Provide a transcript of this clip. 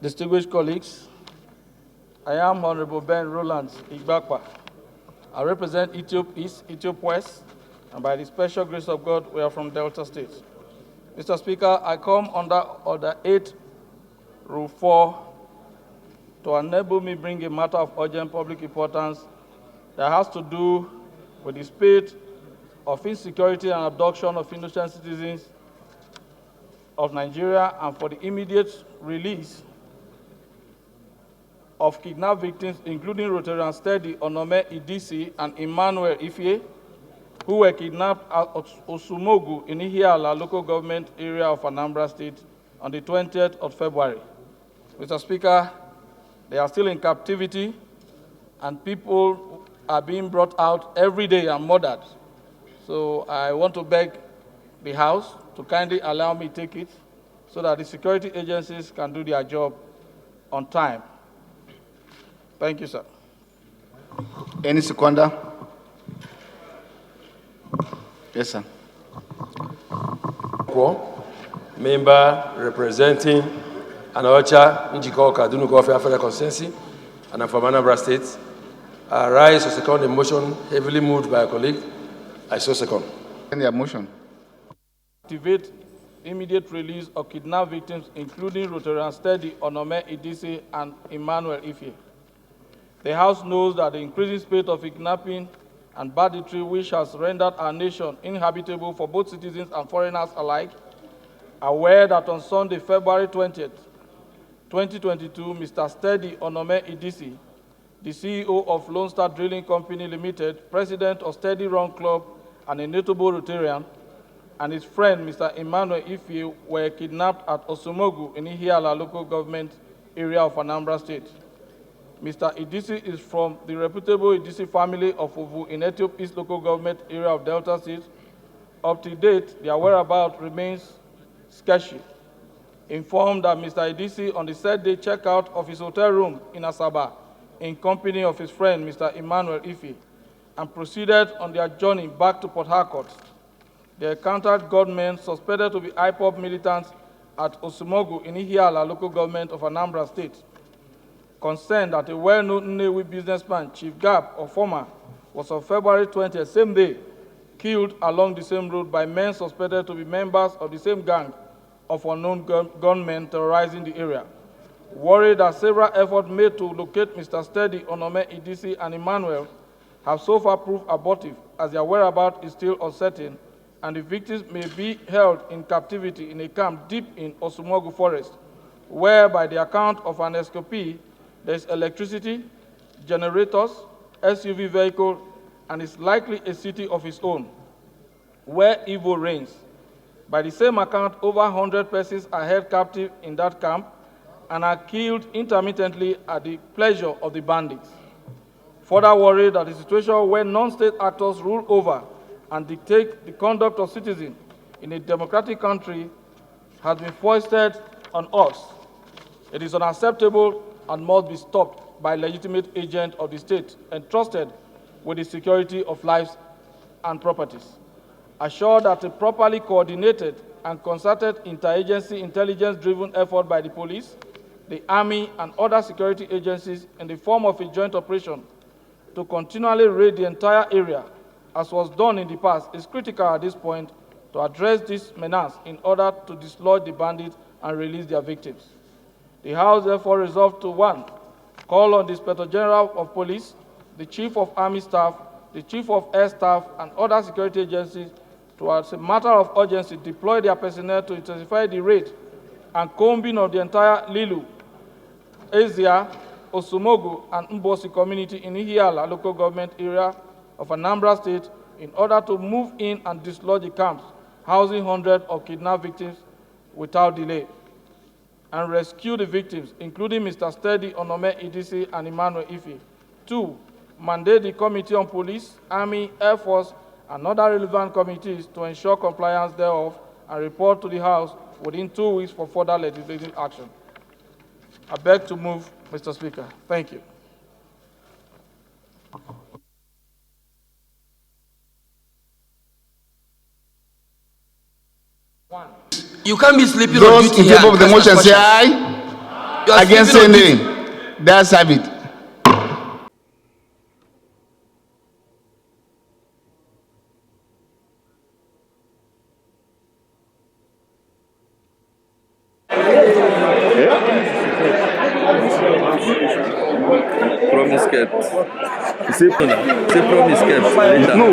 distinguished colleagues, I am Honorable Ben Roland Igbakpa. I represent Ethiopia East, Ethiopia West, and by the special grace of God, we are from Delta State. Mr. Speaker, I come under Order 8, Rule 4, to enable me bring a matter of urgent public importance that has to do with the spate of insecurity and abduction of innocent citizens of Nigeria and for the immediate release of kidnapped victims, including Rotarian Steady Onome Idisi and Emmanuel Ifie, who were kidnapped at Osumogu in Ihiala local government area of Anambra State on the 20th of February. Mr. Speaker, they are still in captivity and people are being brought out every day and murdered. So I want to beg the House to kindly allow me to take it so that the security agencies can do their job on time. Thank you, sir. Any seconder? Yes, sir. Member representing Anaocha, Njiko, Kaduna, Gulf Africa Constituency, and I'm from Anambra State. I rise to second the motion heavily moved by a colleague. I so second. Any motion? Activate immediate release of kidnapped victims, including Rotarian Steady Onome Idisi and Emmanuel Ifie. The House knows that the increasing spate of kidnapping and banditry, which has rendered our nation inhabitable for both citizens and foreigners alike, aware that on Sunday, February 20th, 2022, Mr. Steady Onome Idisi, the CEO of Lone Star Drilling Company Limited, president of Steady Run Club, and a notable Rotarian, and his friend, Mr. Emmanuel Ifie, were kidnapped at Osumogu in Ihiala local government area of Anambra State. Mr. Idisi is from the reputable Idisi family of Ovu in Ethiopia East local government area of Delta State. Up to date, their whereabouts remains sketchy. Informed that Mr. Idisi on the said day checked out of his hotel room in Asaba in company of his friend, Mr. Emmanuel Ifie, and proceeded on their journey back to Port Harcourt. They encountered gunmen suspected to be IPOB militants at Osumogu in Ihiala local government of Anambra State. Concerned that a well-known Nnewi businessman, Chief Gap or former, was on February 20th, same day, killed along the same road by men suspected to be members of the same gang of unknown gunmen terrorizing the area. Worried that several efforts made to locate Mr. Steady, Onome Idisi, and Emmanuel have so far proved abortive, as their whereabouts is still uncertain, and the victims may be held in captivity in a camp deep in Osumogu forest, where, by the account of an escapee, there is electricity, generators, SUV vehicle, and is likely a city of its own, where evil reigns. By the same account, over 100 persons are held captive in that camp and are killed intermittently at the pleasure of the bandits. Further worried that the situation where non-state actors rule over and dictate the conduct of citizens in a democratic country has been foisted on us. It is unacceptable and must be stopped by legitimate agents of the state entrusted with the security of lives and properties. Assured that a properly coordinated and concerted interagency intelligence-driven effort by the police, the army, and other security agencies in the form of a joint operation to continually raid the entire area, as was done in the past, is critical at this point to address this menace in order to dislodge the bandits and release their victims. The House therefore resolved to 1. Call on the Inspector General of Police, the Chief of Army Staff, the Chief of Air Staff, and other security agencies to, as a matter of urgency, deploy their personnel to intensify the raid and combing of the entire Lilu, Ezia, Osumogu, and Mbosi community in Ihiala local government area of Anambra State in order to move in and dislodge the camps housing hundreds of kidnapped victims without delay, and rescue the victims, including Mr. Steady, Onome Idisi, and Emmanuel Ifie. 2. Mandate the Committee on Police, Army, Air Force, and other relevant committees to ensure compliance thereof and report to the House within 2 weeks for further legislative action. I beg to move, Mr. Speaker. Thank you. You can't be sleeping on Those duty in here. favor of the motion say aye. You are Against sleeping on say duty. nay. That's have it. Promise kept. Say promise kept later. No.